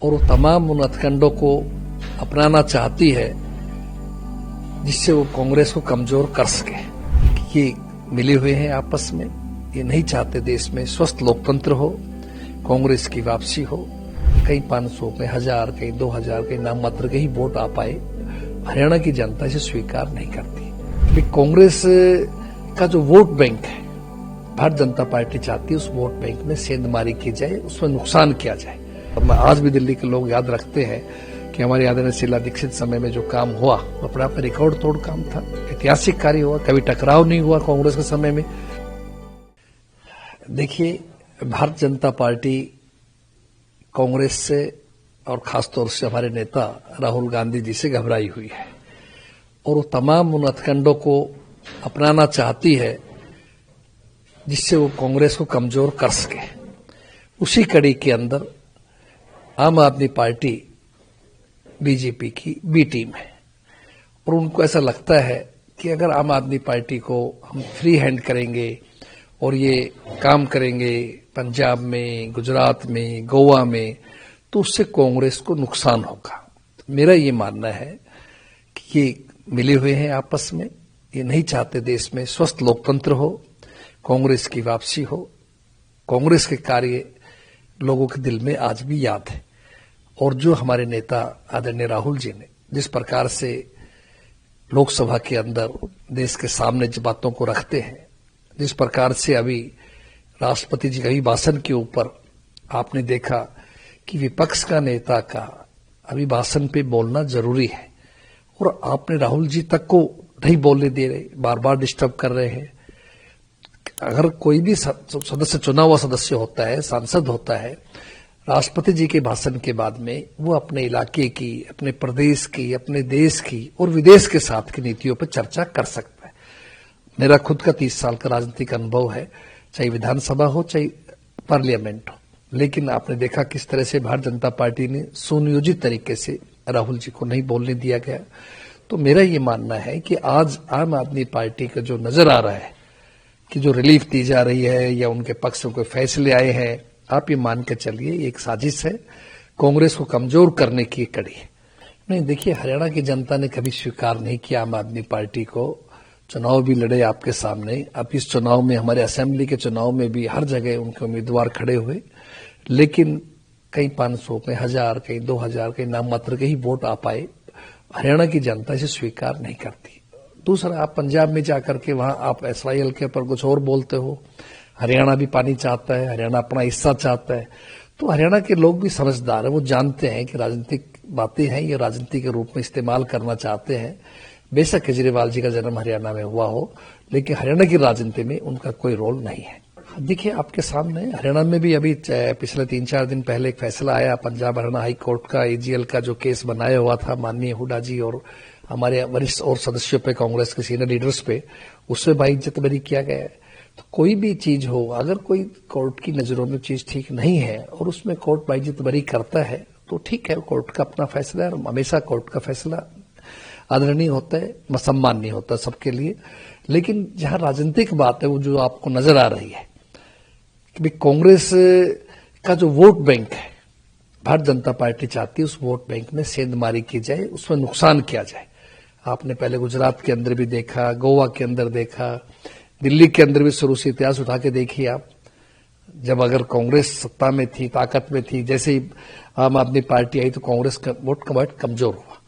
और वो तमाम उन हथकंडों को अपनाना चाहती है जिससे वो कांग्रेस को कमजोर कर सके। ये मिले हुए हैं आपस में, ये नहीं चाहते देश में स्वस्थ लोकतंत्र हो, कांग्रेस की वापसी हो, कहीं 500 कहीं 1000 कहीं 2000 कहीं नाम मात्र के ही वोट आ पाए। हरियाणा की जनता इसे स्वीकार नहीं करती। कांग्रेस का जो वोट बैंक है, भारतीय जनता पार्टी चाहती है उस वोट बैंक में सेंधमारी की जाए, उसमें नुकसान किया जाए। आज भी दिल्ली के लोग याद रखते हैं कि हमारे आदरणीय शीला दीक्षित समय में जो काम हुआ वो अपने आप में रिकॉर्ड तोड़ काम था, ऐतिहासिक कार्य हुआ, कभी टकराव नहीं हुआ कांग्रेस के समय में। देखिए, भारतीय जनता पार्टी कांग्रेस से और खासतौर से हमारे नेता राहुल गांधी जी से घबराई हुई है और वो तमाम उन हथकंडों को अपनाना चाहती है जिससे वो कांग्रेस को कमजोर कर सके। उसी कड़ी के अंदर आम आदमी पार्टी बीजेपी की बी टीम है और उनको ऐसा लगता है कि अगर आम आदमी पार्टी को हम फ्री हैंड करेंगे और ये काम करेंगे पंजाब में, गुजरात में, गोवा में, तो उससे कांग्रेस को नुकसान होगा। मेरा ये मानना है कि ये मिले हुए हैं आपस में, ये नहीं चाहते देश में स्वस्थ लोकतंत्र हो, कांग्रेस की वापसी हो। कांग्रेस के कार्य लोगों के दिल में आज भी याद है और जो हमारे नेता आदरणीय राहुल जी ने जिस प्रकार से लोकसभा के अंदर देश के सामने जो बातों को रखते हैं, जिस प्रकार से अभी राष्ट्रपति जी के भाषण के ऊपर आपने देखा कि विपक्ष का नेता का अभिभाषण पे बोलना जरूरी है और आपने राहुल जी तक को नहीं बोलने दे रहे, बार बार डिस्टर्ब कर रहे हैं। अगर कोई भी सदस्य, चुना हुआ सदस्य होता है, सांसद होता है, राष्ट्रपति जी के भाषण के बाद में वो अपने इलाके की, अपने प्रदेश की, अपने देश की और विदेश के साथ की नीतियों पर चर्चा कर सकता है। मेरा खुद का 30 साल का राजनीतिक अनुभव है, चाहे विधानसभा हो चाहे पार्लियामेंट हो, लेकिन आपने देखा किस तरह से भारतीय जनता पार्टी ने सुनियोजित तरीके से राहुल जी को नहीं बोलने दिया गया। तो मेरा ये मानना है कि आज आम आदमी पार्टी का जो नजर आ रहा है कि जो रिलीफ दी जा रही है या उनके पक्ष में कोई फैसले आए हैं, आप ये मान के चलिए एक साजिश है, कांग्रेस को कमजोर करने की कड़ी है। नहीं, देखिए, हरियाणा की जनता ने कभी स्वीकार नहीं किया आम आदमी पार्टी को। चुनाव भी लड़े आपके सामने, अब इस चुनाव में, हमारे असेंबली के चुनाव में भी हर जगह उनके उम्मीदवार खड़े हुए, लेकिन कहीं 500 कहीं 1000 कहीं 2000 कहीं नाम मात्र के ही वोट आ पाए। हरियाणा की जनता इसे स्वीकार नहीं करती। दूसरा, आप पंजाब में जाकर के वहां आप एसवाईएल के ऊपर कुछ और बोलते हो, हरियाणा भी पानी चाहता है, हरियाणा अपना हिस्सा चाहता है। तो हरियाणा के लोग भी समझदार है, वो जानते हैं कि राजनीतिक बातें हैं, ये राजनीति के रूप में इस्तेमाल करना चाहते हैं। बेशक केजरीवाल जी का जन्म हरियाणा में हुआ हो, लेकिन हरियाणा की राजनीति में उनका कोई रोल नहीं है। देखिए, आपके सामने हरियाणा में भी अभी पिछले 3-4 दिन पहले एक फैसला आया पंजाब हरियाणा हाई कोर्ट का, एजीएल का जो केस बनाया हुआ था माननीय हुड्डा जी और हमारे वरिष्ठ और सदस्यों पे, कांग्रेस के सीनियर लीडर्स पे, उससे बाइज्जत बरी किया गया है। तो कोई भी चीज हो, अगर कोई कोर्ट की नजरों में चीज ठीक नहीं है और उसमें कोर्ट बाइज्जत बरी करता है तो ठीक है, कोर्ट का अपना फैसला है। हमेशा कोर्ट का फैसला आदरणीय होता है, सम्माननीय होता है सबके लिए। लेकिन जहां राजनीतिक बात है वो जो आपको नजर आ रही है कि कांग्रेस का जो वोट बैंक है, भारतीय जनता पार्टी चाहती है उस वोट बैंक में सेंधमारी की जाए, उसमें नुकसान किया जाए। आपने पहले गुजरात के अंदर भी देखा, गोवा के अंदर देखा, दिल्ली के अंदर भी शुरू से इतिहास उठा के देखिए आप। जब अगर कांग्रेस सत्ता में थी, ताकत में थी, जैसे ही आम आदमी पार्टी आई तो कांग्रेस का वोट कमजोर हुआ,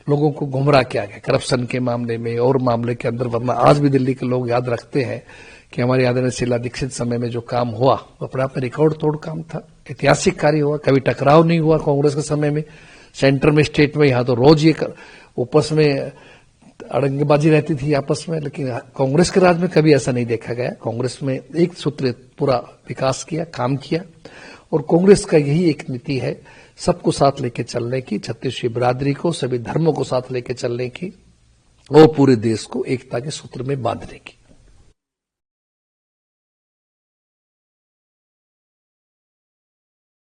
लोगों को गुमराह किया गया करप्शन के मामले में और मामले के अंदर। वरना आज भी दिल्ली के लोग याद रखते हैं कि हमारे आदरणीय शीला दीक्षित समय में जो काम हुआ वो अपने आप में रिकॉर्ड तोड़ काम था, ऐतिहासिक कार्य हुआ, कभी टकराव नहीं हुआ कांग्रेस के समय में। सेंटर में, स्टेट में, यहाँ तो रोज ये आपस में अड़ंगेबाजी रहती थी आपस में, लेकिन कांग्रेस के राज में कभी ऐसा नहीं देखा गया। कांग्रेस में एक सूत्र पूरा विकास किया, काम किया और कांग्रेस का यही एक नीति है, सबको साथ लेके चलने की, छत्तीसगढ़ी बिरादरी को, सभी धर्मों को साथ लेके चलने की और पूरे देश को एकता के सूत्र में बांधने की।